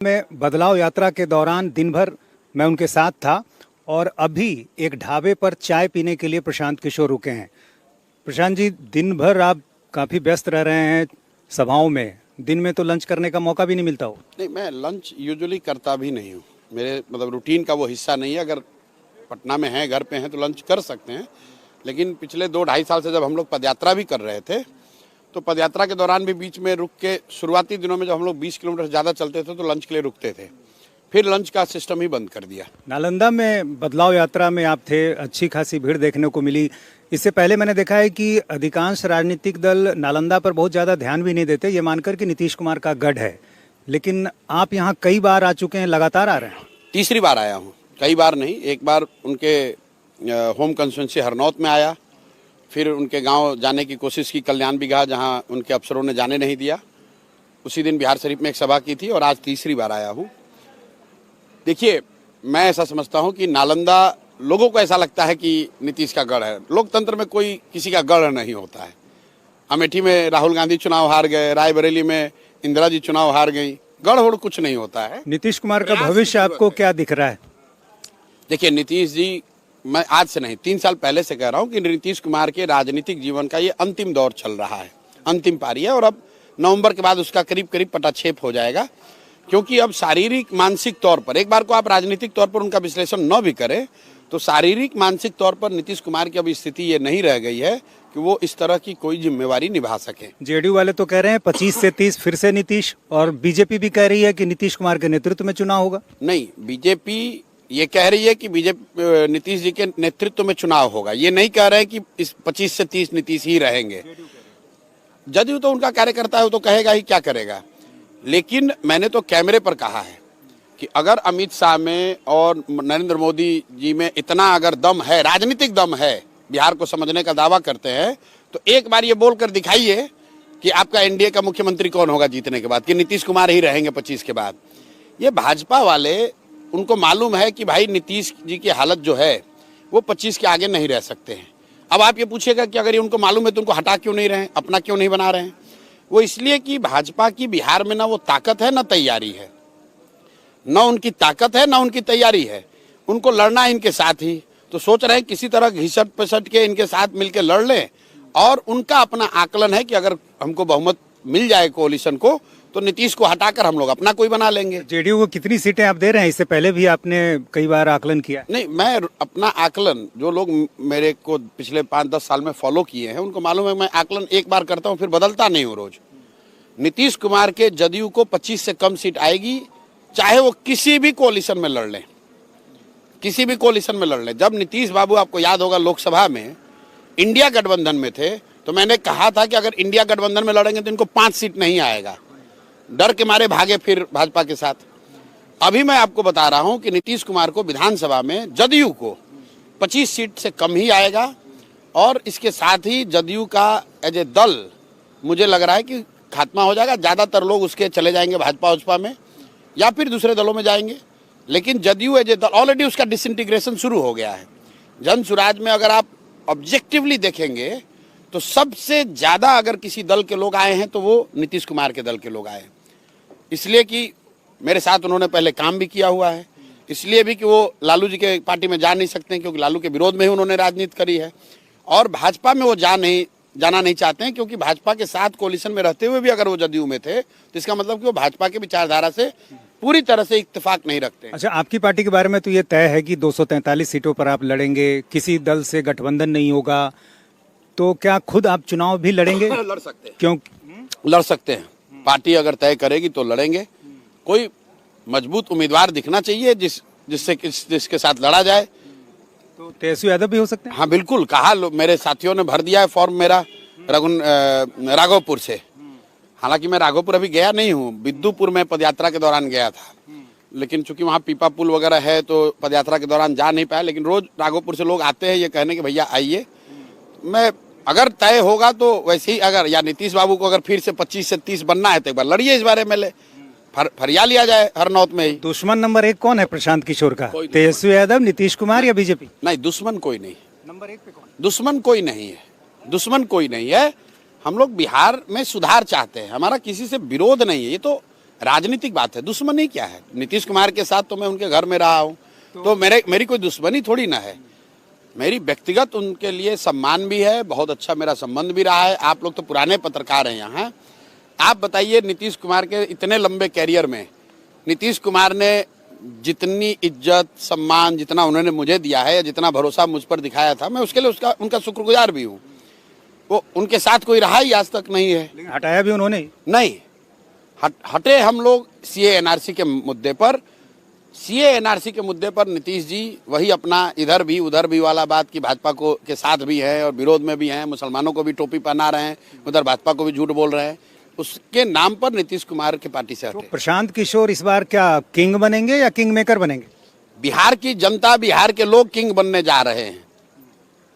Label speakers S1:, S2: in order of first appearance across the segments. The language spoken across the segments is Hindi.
S1: में बदलाव यात्रा के दौरान दिन भर मैं उनके साथ था और अभी एक ढाबे पर चाय पीने के लिए प्रशांत किशोर रुके हैं। प्रशांत जी, दिन भर आप काफ़ी व्यस्त रह रहे हैं सभाओं में, दिन में तो लंच करने का मौका भी नहीं मिलता हो?
S2: नहीं, मैं लंच यूजुअली करता भी नहीं हूँ। मेरे रूटीन का वो हिस्सा नहीं है। अगर पटना में हैं, घर पे हैं तो लंच कर सकते हैं, लेकिन पिछले 2-2.5 साल से जब हम लोग पदयात्रा भी कर रहे थे तो पदयात्रा के दौरान भी बीच में रुक के, शुरुआती दिनों में जब हम लोग 20 किलोमीटर से ज़्यादा चलते थे तो लंच के लिए रुकते थे, फिर लंच का सिस्टम ही बंद कर दिया।
S1: नालंदा में बदलाव यात्रा में आप थे, अच्छी खासी भीड़ देखने को मिली। इससे पहले मैंने देखा है कि अधिकांश राजनीतिक दल नालंदा पर बहुत ज़्यादा ध्यान भी नहीं देते, ये मानकर कि नीतीश कुमार का गढ़ है, लेकिन आप यहाँ कई बार आ चुके हैं, लगातार आ रहे हैं।
S2: तीसरी बार आया हूँ, कई बार नहीं। एक बार उनके होम कंस्टिट्यूंसी हरनौत में आया, फिर उनके गांव जाने की कोशिश की, कल्याण बिगहा, जहां उनके अफसरों ने जाने नहीं दिया। उसी दिन बिहार शरीफ में एक सभा की थी और आज तीसरी बार आया हूं। देखिए, मैं ऐसा समझता हूं कि नालंदा, लोगों को ऐसा लगता है कि नीतीश का गढ़ है। लोकतंत्र में कोई किसी का गढ़ नहीं होता है। अमेठी में राहुल गांधी चुनाव हार गए, रायबरेली में इंदिरा जी चुनाव हार गई, गढ़ वढ़ कुछ नहीं होता है।
S1: नीतीश कुमार का भविष्य आपको क्या दिख रहा है?
S2: देखिए, नीतीश जी, मैं आज से नहीं 3 साल पहले से कह रहा हूं कि नीतीश कुमार के राजनीतिक जीवन का ये अंतिम दौर चल रहा है, अंतिम पारी है, और अब नवंबर के बाद उसका करीब करीब पटाक्षेप हो जाएगा। क्योंकि अब शारीरिक मानसिक तौर पर, एक बार को आप राजनीतिक तौर पर उनका विश्लेषण न भी करें तो शारीरिक मानसिक तौर पर नीतीश कुमार की अब स्थिति ये नहीं रह गई है कि वो इस तरह की कोई जिम्मेवारी निभा सके।
S1: जेडीयू वाले तो कह रहे हैं 25 से 30 फिर से नीतीश, और बीजेपी भी कह रही है कि नीतीश कुमार के नेतृत्व में चुनाव होगा।
S2: नहीं, बीजेपी ये कह रही है कि बीजेपी नीतीश जी के नेतृत्व में चुनाव होगा। ये नहीं कह रहे हैं कि इस 25 से 30 नीतीश ही रहेंगे। जदयू तो उनका कार्यकर्ता है, वो तो कहेगा ही, क्या करेगा। लेकिन मैंने तो कैमरे पर कहा है कि अगर अमित शाह में और नरेंद्र मोदी जी में इतना अगर दम है, राजनीतिक दम है, बिहार को समझने का दावा करते हैं, तो एक बार ये बोलकर दिखाइए कि आपका एनडीए का मुख्यमंत्री कौन होगा जीतने के बाद, कि नीतीश कुमार ही रहेंगे 25 के बाद। ये भाजपा वाले, उनको मालूम है कि भाई नीतीश जी की हालत जो है वो 25 के आगे नहीं रह सकते हैं। अब आप ये पूछिएगा कि अगर ये उनको मालूम है तो उनको हटा क्यों नहीं रहे हैं, अपना क्यों नहीं बना रहे हैं? वो इसलिए कि भाजपा की बिहार में ना वो ताकत है, ना तैयारी है। न उनकी ताकत है, ना उनकी तैयारी है। उनको लड़ना है इनके साथ ही, तो सोच रहे हैं किसी तरह घिसट पिसट के इनके साथ मिलकर लड़ लें। और उनका अपना आकलन है कि अगर हमको बहुमत मिल जाए कोalition को, तो नीतीश को हटाकर हम लोग अपना कोई बना लेंगे।
S1: जेडीयू को कितनी सीटें आप दे रहे हैं? इससे पहले भी आपने कई बार आकलन किया।
S2: नहीं, मैं अपना आकलन, जो लोग मेरे को पिछले 5-10 साल में फॉलो किए हैं उनको मालूम है, मैं आकलन एक बार करता हूं, फिर बदलता नहीं हूं रोज। नीतीश कुमार के जदयू को 25 से कम सीट आएगी, चाहे वो किसी भी कोalition में लड़ लें, किसी भी कोalition में लड़ लें। जब नीतीश बाबू, आपको याद होगा, लोकसभा में इंडिया गठबंधन में थे तो मैंने कहा था कि अगर इंडिया गठबंधन में लड़ेंगे तो इनको 5 सीट नहीं आएगा। डर के मारे भागे फिर भाजपा के साथ। अभी मैं आपको बता रहा हूं कि नीतीश कुमार को विधानसभा में जदयू को 25 सीट से कम ही आएगा, और इसके साथ ही जदयू का एज ए दल मुझे लग रहा है कि खात्मा हो जाएगा। ज़्यादातर लोग उसके चले जाएंगे भाजपा में या फिर दूसरे दलों में जाएंगे, लेकिन जदयू एज ए दल ऑलरेडी उसका डिसइंटीग्रेशन शुरू हो गया है। जन सुराज में अगर आप ऑब्जेक्टिवली देखेंगे तो सबसे ज़्यादा अगर किसी दल के लोग आए हैं तो वो नीतीश कुमार के दल के लोग आए हैं। इसलिए कि मेरे साथ उन्होंने पहले काम भी किया हुआ है, इसलिए भी कि वो लालू जी के पार्टी में जा नहीं सकते हैं, क्योंकि लालू के विरोध में ही उन्होंने राजनीति करी है, और भाजपा में वो जाना नहीं चाहते हैं, क्योंकि भाजपा के साथ कोalition में रहते हुए भी अगर वो जदयू में थे तो इसका मतलब कि वो भाजपा के विचारधारा से पूरी तरह से इत्तेफाक नहीं रखते हैं।
S1: अच्छा, आपकी पार्टी के बारे में तो ये तय है कि 243 सीटों पर आप लड़ेंगे, किसी दल से गठबंधन नहीं होगा, तो क्या खुद आप चुनाव भी लड़ेंगे?
S2: लड़ सकते हैं।
S1: क्यों
S2: लड़ सकते हैं, पार्टी अगर तय करेगी तो लड़ेंगे। कोई मजबूत उम्मीदवार दिखना चाहिए जिसके साथ लड़ा जाए।
S1: तो तेजस्वी यादव भी हो सकते हैं?
S2: हाँ बिल्कुल, कहा मेरे साथियों ने भर दिया है फॉर्म मेरा राघोपुर से। हालांकि मैं राघोपुर अभी गया नहीं हूँ, बिद्दुपुर में पदयात्रा के दौरान गया था, लेकिन चूंकि वहाँ पीपा पुल वगैरह है तो पदयात्रा के दौरान जा नहीं पाया। लेकिन रोज राघोपुर से लोग आते हैं ये कहने के भैया आइए। मैं अगर तय होगा तो वैसे ही, अगर या नीतीश बाबू को अगर फिर से 25 से 30 बनना है तो एक बार लड़िए इस बारे में, फरिया लिया जाए हरनौत में ही।
S1: दुश्मन नंबर 1 कौन है प्रशांत किशोर का? तेजस्वी यादव, नीतीश कुमार या बीजेपी?
S2: नहीं, दुश्मन कोई नहीं।
S1: नंबर 1 पे कौन?
S2: दुश्मन कोई नहीं है, दुश्मन कोई नहीं है। हम लोग बिहार में सुधार चाहते हैं, हमारा किसी से विरोध नहीं है। ये तो राजनीतिक बात है, दुश्मनी क्या है? नीतीश कुमार के साथ तो मैं उनके घर में रहा हूँ, तो मेरी कोई दुश्मनी थोड़ी ना है। मेरी व्यक्तिगत उनके लिए सम्मान भी है, बहुत अच्छा मेरा संबंध भी रहा है। आप लोग तो पुराने पत्रकार हैं यहाँ, आप बताइए नीतीश कुमार के इतने लंबे कैरियर में नीतीश कुमार ने जितनी इज्जत सम्मान जितना उन्होंने मुझे दिया है या जितना भरोसा मुझ पर दिखाया था, मैं उसके लिए उनका शुक्रगुजार भी हूँ। वो उनके साथ कोई रहा ही आज तक नहीं है।
S1: लेकिन हटाया भी उन्होंने
S2: नहीं हटे हम लोग सीए एनआरसी के मुद्दे पर। सीए एनआरसी के मुद्दे पर नीतीश जी वही अपना इधर भी उधर भी वाला बात की भाजपा को के साथ भी है और विरोध में भी हैं, मुसलमानों को भी टोपी पहना रहे हैं, उधर भाजपा को भी झूठ बोल रहे हैं। उसके नाम पर नीतीश कुमार की पार्टी से हटे।
S1: तो प्रशांत किशोर इस बार क्या किंग बनेंगे या किंग मेकर बनेंगे?
S2: बिहार की जनता, बिहार के लोग किंग बनने जा रहे हैं,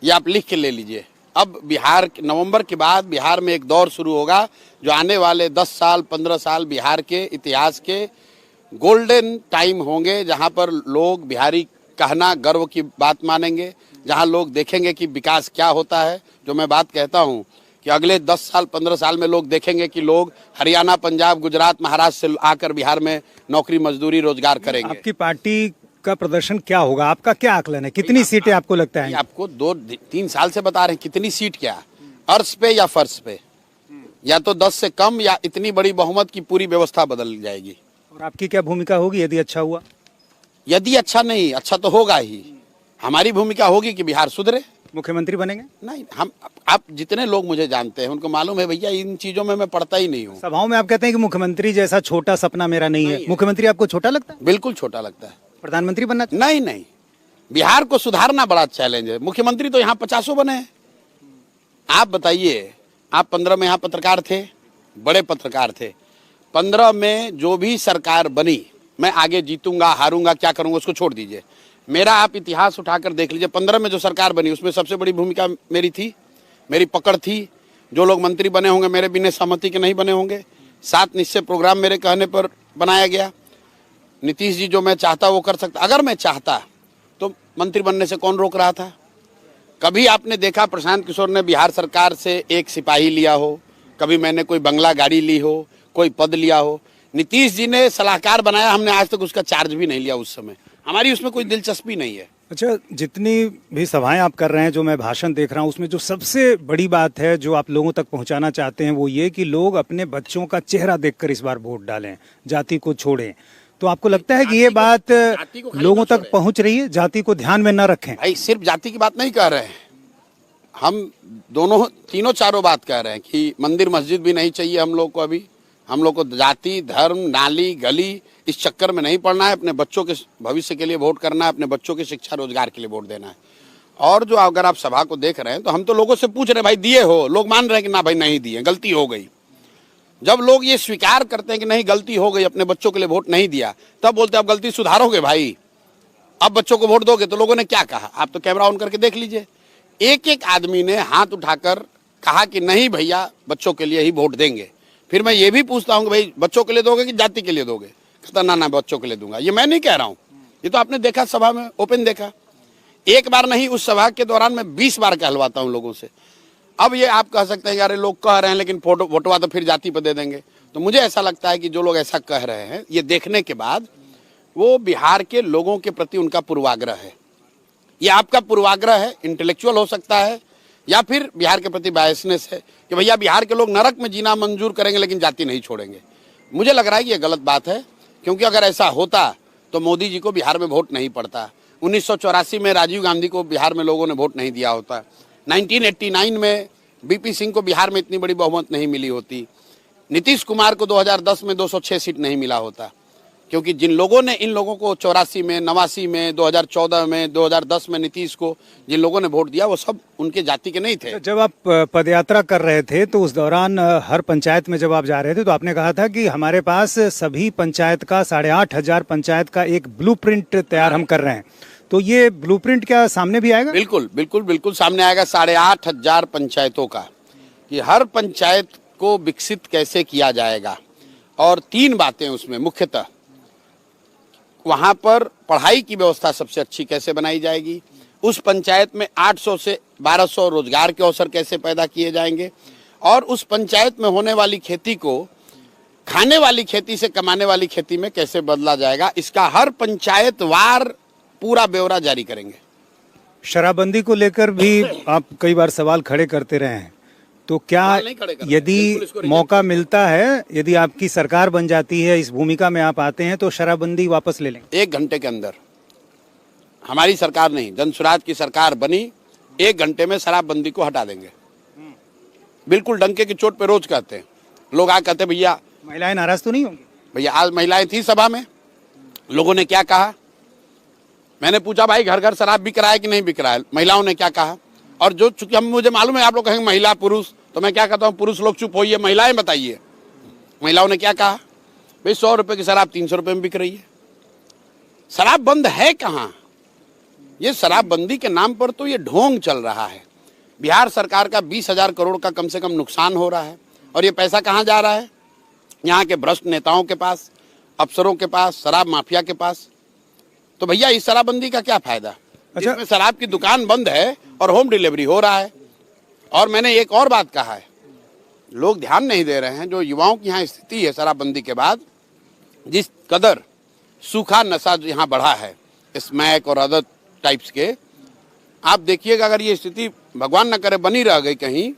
S2: ये आप लिख के ले लीजिए। अब बिहार नवंबर के बाद बिहार में एक दौर शुरू होगा जो आने वाले 10 साल 15 साल बिहार के इतिहास के गोल्डन टाइम होंगे, जहां पर लोग बिहारी कहना गर्व की बात मानेंगे, जहां लोग देखेंगे कि विकास क्या होता है। जो मैं बात कहता हूं कि अगले 10 साल 15 साल में लोग देखेंगे कि लोग हरियाणा, पंजाब, गुजरात, महाराष्ट्र से आकर बिहार में नौकरी मजदूरी रोजगार करेंगे।
S1: आपकी पार्टी का प्रदर्शन क्या होगा? आपका क्या आकलन है? कितनी सीटें आपको लगता है?
S2: आपको 2-3 साल से बता रहे हैं कितनी सीट, क्या अर्श पे या फर्श पे, या तो 10 से कम या इतनी बड़ी बहुमत की पूरी व्यवस्था बदल जाएगी।
S1: और आपकी क्या भूमिका होगी यदि अच्छा हुआ?
S2: यदि अच्छा नहीं, अच्छा तो होगा ही। हमारी भूमिका होगी कि बिहार सुधरे।
S1: मुख्यमंत्री बनेंगे?
S2: नहीं, हम आप जितने लोग मुझे जानते हैं उनको मालूम है भैया इन चीजों में मैं पढ़ता ही नहीं हूँ।
S1: सभाओं में आप कहते हैं कि मुख्यमंत्री जैसा छोटा सपना मेरा नहीं है। मुख्यमंत्री आपको छोटा लगता है?
S2: बिल्कुल छोटा लगता है।
S1: प्रधानमंत्री बनना?
S2: नहीं, बिहार को सुधारना बड़ा चैलेंज है। मुख्यमंत्री तो यहाँ 50 बने हैं। आप बताइए, आप 15 में यहाँ पत्रकार थे, बड़े पत्रकार थे। 15 में जो भी सरकार बनी, मैं आगे जीतूंगा हारूंगा क्या करूंगा उसको छोड़ दीजिए, मेरा आप इतिहास उठाकर देख लीजिए। 15 में जो सरकार बनी उसमें सबसे बड़ी भूमिका मेरी थी, मेरी पकड़ थी। जो लोग मंत्री बने होंगे मेरे बिना सहमति के नहीं बने होंगे। 7 निश्चय प्रोग्राम मेरे कहने पर बनाया गया। नीतीश जी जो मैं चाहता वो कर सकता, अगर मैं चाहता तो मंत्री बनने से कौन रोक रहा था? कभी आपने देखा प्रशांत किशोर ने बिहार सरकार से एक सिपाही लिया हो? कभी मैंने कोई बंगला गाड़ी ली हो, कोई पद लिया हो? नीतीश जी ने सलाहकार बनाया, हमने आज तक उसका चार्ज भी नहीं लिया। उस समय हमारी उसमें कोई दिलचस्पी नहीं है।
S1: अच्छा, जितनी भी सभाएं आप कर रहे हैं, जो मैं भाषण देख रहा हूं, उसमें जो सबसे बड़ी बात है जो आप लोगों तक पहुंचाना चाहते हैं वो ये कि लोग अपने बच्चों का चेहरा देखकर इस बार वोट डालें, जाति को छोड़ें। तो आपको लगता है कि ये बात लोगों तक पहुंच रही है? जाति को ध्यान में न रखें?
S2: भाई सिर्फ जाति की बात नहीं कह रहे हैं हम, दोनों तीनों चारों बात कह रहे हैं कि मंदिर मस्जिद भी नहीं चाहिए हम लोग को। अभी हम लोग को जाति धर्म नाली गली इस चक्कर में नहीं पड़ना है। अपने बच्चों के भविष्य के लिए वोट करना है, अपने बच्चों की शिक्षा रोजगार के लिए वोट देना है। और जो अगर आप सभा को देख रहे हैं तो हम तो लोगों से पूछ रहे हैं भाई दिए हो? लोग मान रहे हैं कि ना भाई नहीं दिए, गलती हो गई। जब लोग ये स्वीकार करते हैं कि नहीं गलती हो गई, अपने बच्चों के लिए वोट नहीं दिया, तब बोलते हैं अब गलती सुधारोगे भाई, अब बच्चों को वोट दोगे। तो लोगों ने क्या कहा? आप तो कैमरा ऑन करके देख लीजिए। एक एक आदमी ने हाथ उठाकर कहा कि नहीं भैया बच्चों के लिए ही वोट देंगे। फिर मैं ये भी पूछता हूँ कि भाई बच्चों के लिए दोगे कि जाति के लिए दोगे? कहता ना बच्चों के लिए दूंगा। ये मैं नहीं कह रहा हूँ, ये तो आपने देखा सभा में, ओपन देखा। एक बार नहीं, उस सभा के दौरान मैं 20 बार कहलवाता हूँ लोगों से। अब ये आप कह सकते हैं यार लोग कह रहे हैं लेकिन वोटवा तो फिर जाति पर दे देंगे। तो मुझे ऐसा लगता है कि जो लोग ऐसा कह रहे हैं, ये देखने के बाद वो बिहार के लोगों के प्रति उनका पूर्वाग्रह है। ये आपका पूर्वाग्रह है, इंटेलेक्चुअल हो सकता है, या फिर बिहार के प्रति बायसनेस है कि भैया बिहार के लोग नरक में जीना मंजूर करेंगे लेकिन जाति नहीं छोड़ेंगे। मुझे लग रहा है कि ये गलत बात है, क्योंकि अगर ऐसा होता तो मोदी जी को बिहार में वोट नहीं पड़ता। 1984 में राजीव गांधी को बिहार में लोगों ने वोट नहीं दिया होता। 1989 में बीपी सिंह को बिहार में इतनी बड़ी बहुमत नहीं मिली होती। नीतीश कुमार को 2010 में 206 सीट नहीं मिला होता, क्योंकि जिन लोगों ने इन लोगों को 84 में, 89 में, 2014 में, 2010 में नीतीश को जिन लोगों ने वोट दिया वो सब उनके जाति के नहीं थे।
S1: जब आप पदयात्रा कर रहे थे तो उस दौरान हर पंचायत में जब आप जा रहे थे तो आपने कहा था कि हमारे पास सभी पंचायत का 8,500 पंचायत का एक ब्लूप्रिंट तैयार हम कर रहे हैं। तो ये ब्लूप्रिंट क्या सामने भी आएगा?
S2: बिल्कुल बिल्कुल बिल्कुल सामने आएगा। 8,500 पंचायतों का, कि हर पंचायत को विकसित कैसे किया जाएगा। और 3 बातें उसमें मुख्यतः, वहां पर पढ़ाई की व्यवस्था सबसे अच्छी कैसे बनाई जाएगी, उस पंचायत में 800 से 1200 रोजगार के अवसर कैसे पैदा किए जाएंगे, और उस पंचायत में होने वाली खेती को खाने वाली खेती से कमाने वाली खेती में कैसे बदला जाएगा, इसका हर पंचायत वार पूरा ब्यौरा जारी करेंगे।
S1: शराबबंदी को लेकर भी आप कई बार सवाल खड़े करते रहे हैं, तो क्या
S2: सवाल नहीं खड़े कर रहे,
S1: यदि
S2: बिल्कुल इसको रिजेक्ट
S1: मौका मिलता है, यदि आपकी सरकार बन जाती है, इस भूमिका में आप आते हैं, तो शराबबंदी वापस ले लेंगे?
S2: 1 घंटे के अंदर, हमारी सरकार नहीं, जनसुराज की सरकार बनी, 1 घंटे में शराबबंदी को हटा देंगे। बिल्कुल डंके की चोट पे रोज कहते हैं लोग, आ कहते भैया।
S1: महिलाएं नाराज तो नहीं होंगी?
S2: भैया आज महिलाएं थी सभा में, लोगों ने क्या कहा, मैंने पूछा भाई घर घर शराब बिक रहा है कि नहीं बिक रहा है, महिलाओं ने क्या कहा। और जो चूंकि हम, मुझे मालूम है आप लोग कहेंगे महिला पुरुष, तो मैं क्या कहता हूँ, पुरुष लोग चुप होइए, महिलाएं बताइए महिलाओं ने क्या कहा। भाई 100 रुपए की शराब 300 रुपए में बिक रही है। शराब बंद है कहाँ? ये शराबबंदी के नाम पर तो ये ढोंग चल रहा है। बिहार सरकार का 20,000 करोड़ का कम से कम नुकसान हो रहा है, और ये पैसा कहाँ जा रहा है? यहाँ के भ्रष्ट नेताओं के पास, अफसरों के पास, शराब माफिया के पास। तो भैया इस शराबबंदी का क्या फायदा?
S1: अच्छा,
S2: जिसमें शराब की दुकान बंद है और होम डिलीवरी हो रहा है। और मैंने एक और बात कहा है, लोग ध्यान नहीं दे रहे हैं, जो युवाओं की यहाँ स्थिति है शराबबंदी के बाद, जिस कदर सूखा नशा जो यहाँ बढ़ा है, स्मैक और अदर टाइप्स के, आप देखिएगा अगर ये स्थिति भगवान न करे बनी रह गई कहीं,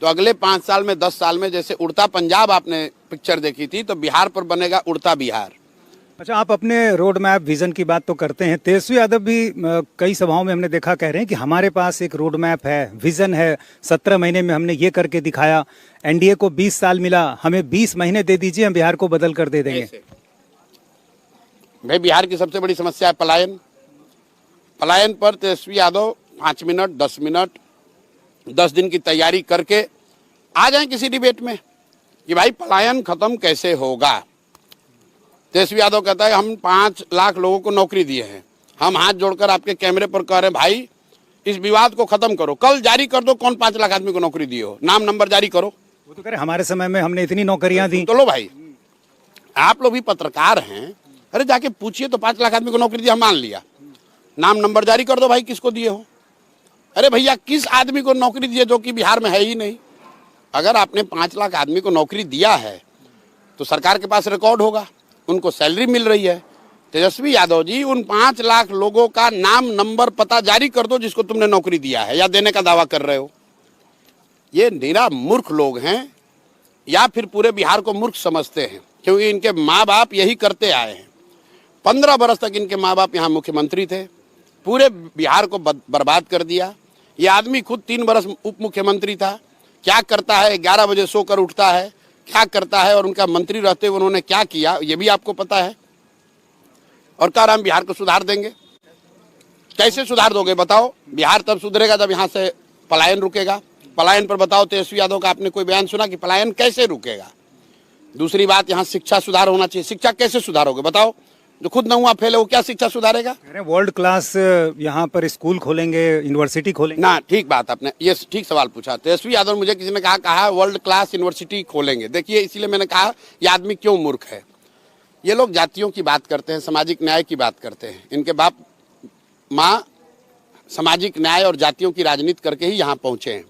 S2: तो अगले 5 साल में 10 साल में, जैसे उड़ता पंजाब आपने पिक्चर देखी थी, तो बिहार पर बनेगा उड़ता बिहार।
S1: अच्छा, आप अपने रोड मैप विजन की बात तो करते हैं, तेजस्वी यादव भी कई सभाओं में हमने देखा कह रहे हैं कि हमारे पास एक रोड मैप है, विजन है, 17 महीने में हमने ये करके दिखाया, एनडीए को 20 साल मिला, हमें 20 महीने दे दीजिए, हम बिहार को बदल कर दे देंगे।
S2: भाई बिहार की सबसे बड़ी समस्या है पलायन। पलायन पर तेजस्वी यादव 5 मिनट 10 मिनट 10 दिन की तैयारी करके आ जाएं किसी डिबेट में कि भाई पलायन खत्म कैसे होगा। तेजस्वी यादव कहता है हम 5 लाख लोगों को नौकरी दिए हैं, हम हाथ जोड़कर आपके कैमरे पर कह रहे हैं भाई इस विवाद को खत्म करो, कल जारी कर दो कौन 5 लाख आदमी को नौकरी दिए हो, नाम नंबर जारी करो।
S1: वो तो कह रहे हमारे समय में हमने इतनी नौकरियां दी।
S2: तो लो भाई, आप लोग भी पत्रकार हैं, अरे जाके पूछिए तो 5 लाख आदमी को नौकरी दी, हम मान लिया, नाम नंबर जारी कर दो भाई किसको दिए हो। अरे भैया किस आदमी को नौकरी दिए जो कि बिहार में है ही नहीं। अगर आपने 5 लाख आदमी को नौकरी दिया है तो सरकार के पास रिकॉर्ड होगा, उनको सैलरी मिल रही है। तेजस्वी यादव जी उन 5 लाख लोगों का नाम नंबर पता जारी कर दो जिसको तुमने नौकरी दिया है या देने का दावा कर रहे हो। ये निरा मूर्ख लोग हैं, या फिर पूरे बिहार को मूर्ख समझते हैं, क्योंकि इनके माँ बाप यही करते आए हैं। 15 बरस तक इनके माँ बाप यहाँ मुख्यमंत्री थे, पूरे बिहार को बर्बाद कर दिया। ये आदमी खुद 3 बरस उप मुख्यमंत्री था, क्या करता है, 11 बजे सोकर उठता है, क्या करता है, और उनका मंत्री रहते हुए उन्होंने क्या किया ये भी आपको पता है। और कह रहा हम बिहार को सुधार देंगे। कैसे सुधार दोगे बताओ? बिहार तब सुधरेगा जब यहाँ से पलायन रुकेगा। पलायन पर बताओ तेजस्वी यादव का आपने कोई बयान सुना कि पलायन कैसे रुकेगा? दूसरी बात, यहाँ शिक्षा सुधार होना चाहिए। शिक्षा कैसे सुधारोगे बताओ? जो खुद नौवां फेल है वो क्या शिक्षा सुधारेगा?
S1: वर्ल्ड क्लास यहाँ पर स्कूल खोलेंगे, यूनिवर्सिटी खोलेंगे
S2: ना। ठीक बात, आपने ये ठीक सवाल पूछा। तेजस्वी यादव मुझे किसी ने कहा वर्ल्ड क्लास यूनिवर्सिटी खोलेंगे। देखिए इसीलिए मैंने कहा ये आदमी क्यों मूर्ख है। ये लोग जातियों की बात करते हैं, सामाजिक न्याय की बात करते हैं। इनके बाप माँ सामाजिक न्याय और जातियों की राजनीति करके ही यहाँ पहुंचे हैं।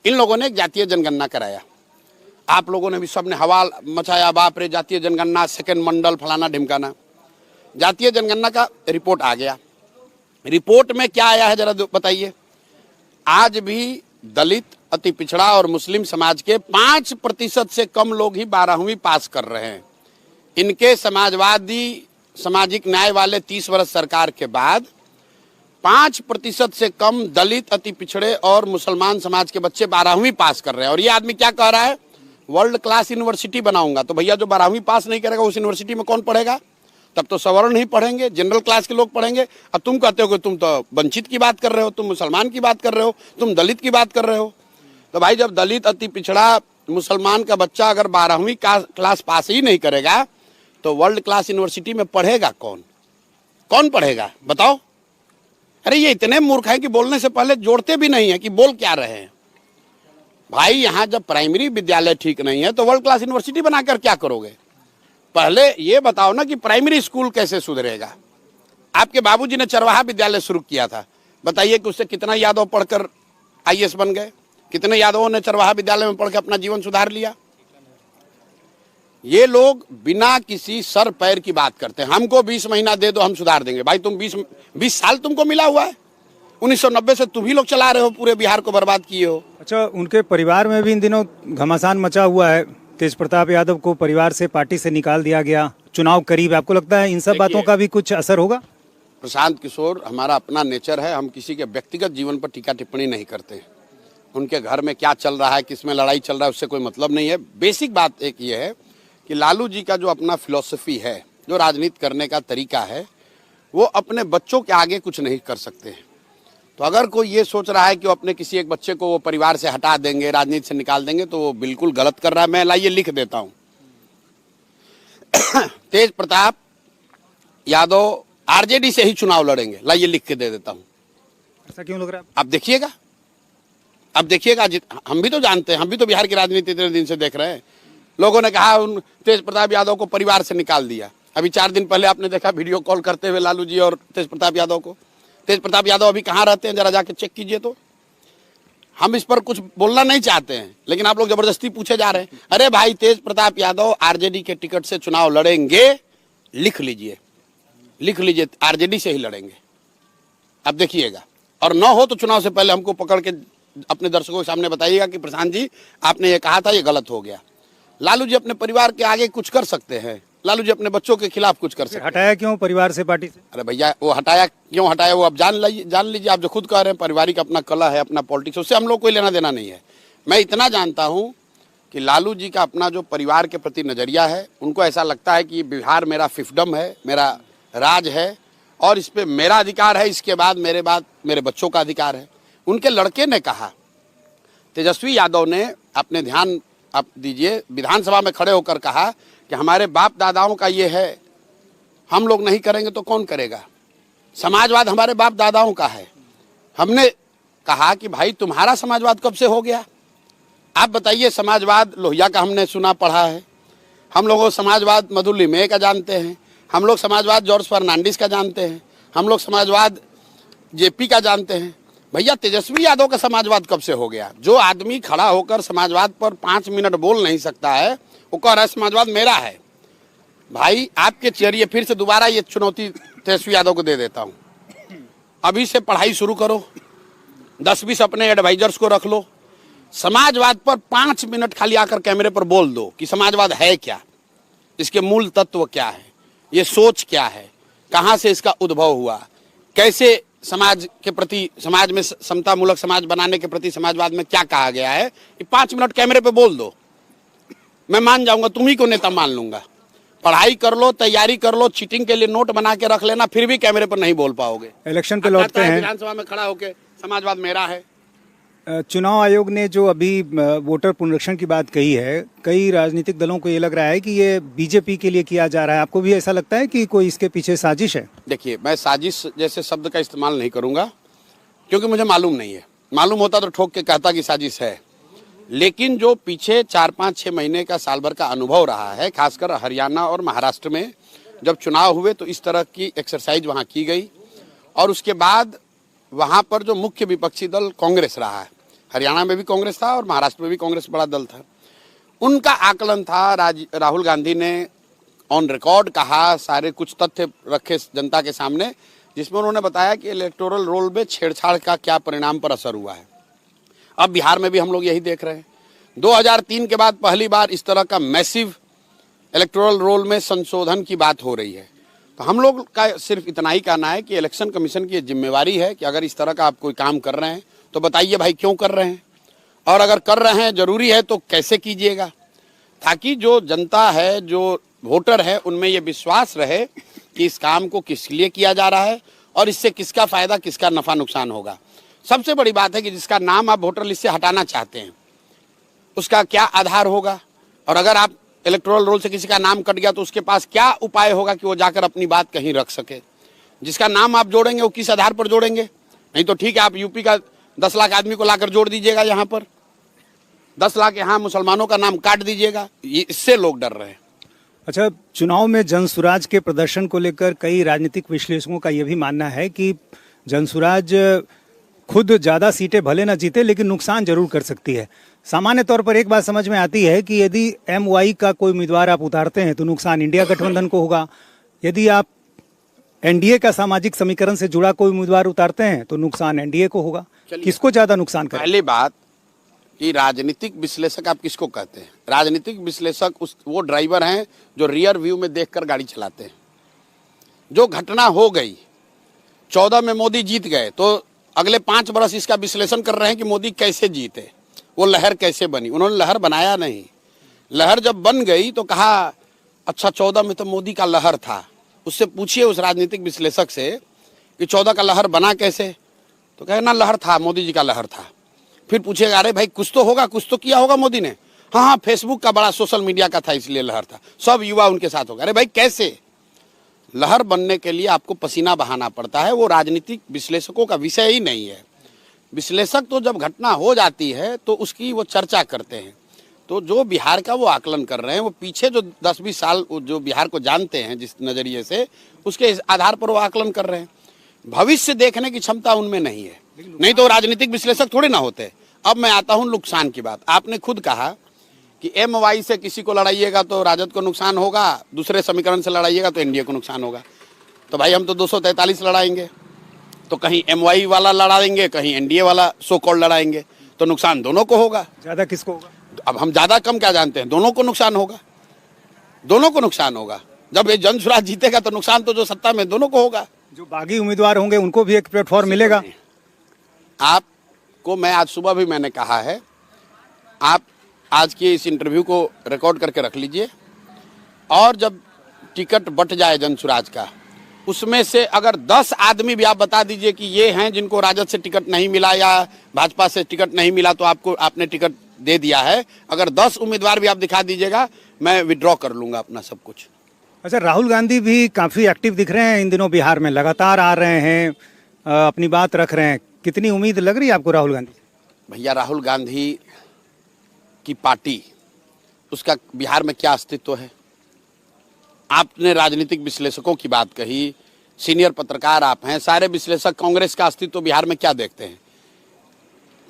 S2: इन लोगों ने एक जातीय जनगणना कराया, आप लोगों ने भी सबने हवा मचाया, बाप रे जातीय जनगणना, सेकंड मंडल, फलाना ढिमकाना। जातीय जनगणना का रिपोर्ट आ गया। रिपोर्ट में क्या आया है जरा बताइए? आज भी दलित, अति पिछड़ा और मुस्लिम समाज के 5% से कम लोग ही 12वीं पास कर रहे हैं। इनके समाजवादी सामाजिक न्याय वाले 30 वर्ष सरकार के बाद 5% से कम दलित, अति पिछड़े और मुसलमान समाज के बच्चे 12वीं पास कर रहे हैं। और ये आदमी क्या कह रहा है? वर्ल्ड क्लास यूनिवर्सिटी बनाऊंगा। तो भैया जो 12वीं पास नहीं करेगा उस यूनिवर्सिटी में कौन पढ़ेगा? तब तो सवर्ण ही पढ़ेंगे, जनरल क्लास के लोग पढ़ेंगे। अब तुम कहते हो कि तुम तो वंचित की बात कर रहे हो, तुम मुसलमान की बात कर रहे हो, तुम दलित की बात कर रहे हो। तो भाई जब दलित, अति पिछड़ा, मुसलमान का बच्चा अगर 12वीं क्लास पास ही नहीं करेगा तो वर्ल्ड क्लास यूनिवर्सिटी में पढ़ेगा कौन? कौन पढ़ेगा बताओ? अरे ये इतने मूर्ख हैं कि बोलने से पहले जोड़ते भी नहीं है कि बोल क्या रहे हैं। भाई यहाँ जब प्राइमरी विद्यालय ठीक नहीं है तो वर्ल्ड क्लास यूनिवर्सिटी बनाकर क्या करोगे? पहले ये बताओ ना कि प्राइमरी स्कूल कैसे सुधरेगा। आपके बाबूजी ने चरवाहा विद्यालय शुरू किया था, बताइए कि उससे कितना यादव पढ़कर आईएएस बन गए? कितने यादवों ने चरवाहा विद्यालय में पढ़कर अपना जीवन सुधार लिया? ये लोग बिना किसी सर पैर की बात करते हैं। हमको 20 महीना दे दो, हम सुधार देंगे। भाई तुम 20 साल तुमको मिला हुआ है, 1990 से तुम ही लोग चला रहे हो, पूरे बिहार को बर्बाद किए हो।
S1: अच्छा, उनके परिवार में भी इन दिनों घमासान मचा हुआ है। तेज प्रताप यादव को परिवार से, पार्टी से निकाल दिया गया, चुनाव करीब। आपको लगता है इन सब बातों का भी कुछ असर होगा?
S2: प्रशांत किशोर, हमारा अपना नेचर है, हम किसी के व्यक्तिगत जीवन पर टीका टिप्पणी नहीं करते हैं। उनके घर में क्या चल रहा है, किसमें लड़ाई चल रहा है, उससे कोई मतलब नहीं है। बेसिक बात एक ये है कि लालू जी का जो अपना फिलॉसफी है, जो राजनीति करने का तरीका है, वो अपने बच्चों के आगे कुछ नहीं कर सकते हैं। तो अगर कोई ये सोच रहा है कि वो अपने किसी एक बच्चे को वो परिवार से हटा देंगे, राजनीति से निकाल देंगे, तो वो बिल्कुल गलत कर रहा है। मैं लाइए लिख देता हूं। तेज प्रताप यादव आरजेडी से ही चुनाव लड़ेंगे, लाइए लिख के दे देता हूं।
S1: ऐसा क्यों लग रहा है?
S2: अब देखिएगा, हम भी तो जानते हैं, हम भी तो बिहार की राजनीति इतने दिन से देख रहे हैं। लोगों ने कहा उन तेज प्रताप यादव को परिवार से निकाल दिया। अभी 4 दिन पहले आपने देखा वीडियो कॉल करते हुए लालू जी और तेज प्रताप यादव को। तेज प्रताप यादव अभी कहाँ रहते हैं, जरा जाके चेक कीजिए। तो हम इस पर कुछ बोलना नहीं चाहते हैं, लेकिन आप लोग जबरदस्ती पूछे जा रहे हैं। अरे भाई, तेज प्रताप यादव आरजेडी के टिकट से चुनाव लड़ेंगे, लिख लीजिए, आरजेडी से ही लड़ेंगे। अब देखिएगा, और न हो तो चुनाव से पहले हमको पकड़ के अपने दर्शकों के सामने बताइएगा कि प्रशांत जी, आपने ये कहा था, ये गलत हो गया। लालू जी अपने परिवार के आगे कुछ कर सकते हैं, लालू जी अपने बच्चों के खिलाफ कुछ कर सकते हैं।
S1: हटाया क्यों परिवार से, पार्टी से?
S2: अरे भैया, वो हटाया क्यों हटाया वो आप जान लीजिए। आप जो खुद कह रहे हैं पारिवारिक अपना कला है, अपना पॉलिटिक्स, उससे हम लोग कोई लेना देना नहीं है। मैं इतना जानता हूं कि लालू जी का अपना जो परिवार के प्रति नजरिया है, उनको ऐसा लगता है कि बिहार मेरा फिफ्डम है, मेरा राज है, और इस पे मेरा अधिकार है, इसके बाद मेरे बच्चों का अधिकार है। उनके लड़के ने कहा, तेजस्वी यादव ने, अपने ध्यान आप दीजिए, विधानसभा में खड़े होकर कहा कि हमारे बाप दादाओं का ये है, हम लोग नहीं करेंगे तो कौन करेगा। समाजवाद हमारे बाप दादाओं का है। हमने कहा कि भाई तुम्हारा समाजवाद कब से हो गया, आप बताइए। समाजवाद लोहिया का हमने सुना पढ़ा है, हम लोग समाजवाद मधु लिमये का जानते हैं, हम लोग समाजवाद जॉर्ज फर्नांडिस का जानते हैं, हम लोग समाजवाद जेपी का जानते हैं। भैया, तेजस्वी यादव का समाजवाद कब से हो गया? जो आदमी खड़ा होकर समाजवाद पर 5 मिनट बोल नहीं सकता है, वो कह रहा है समाजवाद मेरा है। भाई, आपके जरिए फिर से दोबारा ये चुनौती तेजस्वी यादव को दे देता हूं। अभी से पढ़ाई शुरू करो, 10-20 अपने एडवाइजर्स को रख लो, समाजवाद पर 5 मिनट खाली आकर कैमरे पर बोल दो कि समाजवाद है क्या, इसके मूल तत्व क्या है, ये सोच क्या है, कहां से इसका उद्भव हुआ, कैसे समाज के प्रति, समाज में समता मूलक समाज बनाने के प्रति समाजवाद में क्या कहा गया है, ये 5 मिनट कैमरे पे बोल दो, मैं मान जाऊंगा, तुम्ही को नेता मान लूंगा। पढ़ाई कर लो, तैयारी कर लो, चीटिंग के लिए नोट बना के रख लेना, फिर भी कैमरे पर नहीं बोल पाओगे।
S1: इलेक्शन पे लौटते हैं,
S2: विधानसभा में खड़ा होके समाजवाद मेरा है।
S1: चुनाव आयोग ने जो अभी वोटर पुनरीक्षण की बात कही है, कई राजनीतिक दलों को ये लग रहा है कि ये बीजेपी के लिए किया जा रहा है। आपको भी ऐसा लगता है कि कोई इसके पीछे साजिश है?
S2: देखिए, मैं साजिश जैसे शब्द का इस्तेमाल नहीं करूंगा, क्योंकि मुझे मालूम नहीं है। मालूम होता तो ठोक के कहता कि साजिश है। लेकिन जो पीछे 4-5-6 महीने का, साल भर का अनुभव रहा है, खासकर हरियाणा और महाराष्ट्र में जब चुनाव हुए तो इस तरह की एक्सरसाइज वहाँ की गई, और उसके बाद वहाँ पर जो मुख्य विपक्षी दल कांग्रेस रहा है, हरियाणा में भी कांग्रेस था और महाराष्ट्र में भी कांग्रेस बड़ा दल था, उनका आकलन था, राहुल गांधी ने ऑन रिकॉर्ड कहा, सारे कुछ तथ्य रखे जनता के सामने, जिसमें उन्होंने बताया कि इलेक्टोरल रोल में छेड़छाड़ का क्या परिणाम पर असर हुआ है। अब बिहार में भी हम लोग यही देख रहे हैं। 2003 के बाद पहली बार इस तरह का मैसिव इलेक्टोरल रोल में संशोधन की बात हो रही है। तो हम लोग का सिर्फ इतना ही कहना है कि इलेक्शन कमीशन की जिम्मेवारी है कि अगर इस तरह का आप कोई काम कर रहे हैं तो बताइए भाई क्यों कर रहे हैं, और अगर कर रहे हैं जरूरी है तो कैसे कीजिएगा, ताकि जो जनता है, जो वोटर है, उनमें ये विश्वास रहे कि इस काम को किस लिए किया जा रहा है और इससे किसका फायदा, किसका नफा नुकसान होगा। सबसे बड़ी बात है कि जिसका नाम आप वोटर लिस्ट से हटाना चाहते हैं उसका क्या आधार होगा, और अगर आप इलेक्टोरल रोल से किसी का नाम कट गया तो उसके पास क्या उपाय होगा कि वो जाकर अपनी बात कहीं रख सके। जिसका नाम आप जोड़ेंगे वो किस आधार पर जोड़ेंगे? नहीं तो ठीक है, आप यूपी का 10 लाख आदमी को लाकर जोड़ दीजिएगा, यहाँ पर 10 लाख यहाँ मुसलमानों का नाम काट दीजिएगा, इससे लोग डर रहे हैं।
S1: अच्छा, चुनाव में जनसुराज के प्रदर्शन को लेकर कई राजनीतिक विश्लेषकों का यह भी मानना है कि जनसुराज खुद ज्यादा सीटें भले ना जीते लेकिन नुकसान जरूर कर सकती है। सामान्य तौर पर एक बात समझ में आती है कि यदि MY का कोई उम्मीदवार आप उतारते हैं तो नुकसान इंडिया गठबंधन को होगा, यदि आप NDA का सामाजिक समीकरण से जुड़ा कोई उम्मीदवार उतारते हैं तो नुकसान NDA को होगा। किसको ज्यादा नुकसान करेगा?
S2: पहली बात कि राजनीतिक विश्लेषक आप किसको कहते हैं? राजनीतिक विश्लेषक वो ड्राइवर हैं जो रियर व्यू में देखकर गाड़ी चलाते हैं। जो घटना हो गई 14 में मोदी जीत गए तो अगले 5 बरस इसका विश्लेषण कर रहे हैं कि मोदी कैसे जीते, वो लहर कैसे बनी। उन्होंने लहर बनाया नहीं। लहर जब बन गई तो कहा अच्छा 14 में तो मोदी का लहर था। उससे पूछिए उस राजनीतिक विश्लेषक से कि 14 का लहर बना कैसे, तो कहे ना लहर था, मोदी जी का लहर था। फिर पूछेगा अरे भाई कुछ तो होगा, कुछ तो किया होगा मोदी ने। हाँ, फेसबुक का बड़ा सोशल मीडिया का था इसलिए लहर था, सब युवा उनके साथ होगा। अरे भाई कैसे? लहर बनने के लिए आपको पसीना बहाना पड़ता है। वो राजनीतिक विश्लेषकों का विषय ही नहीं है। विश्लेषक तो जब घटना हो जाती है तो उसकी वो चर्चा करते हैं। तो जो बिहार का वो आकलन कर रहे हैं, वो पीछे जो 10-20 साल जो बिहार को जानते हैं जिस नजरिए से, उसके आधार पर वो आकलन कर रहे हैं। भविष्य देखने की क्षमता उनमें नहीं है, नहीं तो राजनीतिक विश्लेषक थोड़े ना होते। अब मैं आता हूं नुकसान की बात। आपने खुद कहा कि MY से किसी को लड़ाइएगा तो राजद को नुकसान होगा, दूसरे समीकरण से लड़ाइएगा तो NDA को नुकसान होगा। तो भाई हम तो 243 लड़ाएंगे, तो कहीं MY वाला लड़ाएंगे, कहीं NDA वाला सो कॉल्ड लड़ाएंगे, तो नुकसान दोनों को होगा।
S1: ज्यादा किसको होगा?
S2: अब हम ज्यादा कम क्या जानते हैं, दोनों को नुकसान होगा। दोनों को नुकसान होगा। जब ये जन स्वराज जीतेगा तो नुकसान तो जो सत्ता में दोनों को होगा।
S1: जो बागी उम्मीदवार होंगे उनको भी एक प्लेटफॉर्म मिलेगा।
S2: आपको मैं आज सुबह भी मैंने कहा है, आप आज के इस इंटरव्यू को रिकॉर्ड करके रख लीजिए, और जब टिकट बट जाए जन स्वराज का, उसमें से अगर 10 आदमी भी आप बता दीजिए कि ये हैं जिनको राजद से टिकट नहीं मिला या भाजपा से टिकट नहीं मिला तो आपने टिकट दे दिया है, अगर 10 उम्मीदवार भी आप दिखा दीजिएगा, मैं विड्रॉ कर लूंगा अपना सब कुछ।
S1: अच्छा, राहुल गांधी भी काफी एक्टिव दिख रहे हैं इन दिनों बिहार में, लगातार आ रहे हैं, अपनी बात रख रहे हैं। कितनी उम्मीद लग रही है आपको राहुल गांधी?
S2: भैया, राहुल गांधी की पार्टी, उसका बिहार में क्या अस्तित्व है? आपने राजनीतिक विश्लेषकों की बात कही, सीनियर पत्रकार आप हैं, सारे विश्लेषक कांग्रेस का अस्तित्व बिहार में क्या देखते हैं?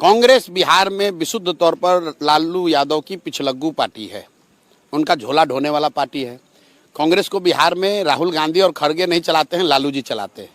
S2: कांग्रेस बिहार में विशुद्ध तौर पर लालू यादव की पिछलग्गू पार्टी है, उनका झोला ढोने वाला पार्टी है। कांग्रेस को बिहार में राहुल गांधी और खड़गे नहीं चलाते हैं, लालू जी चलाते हैं।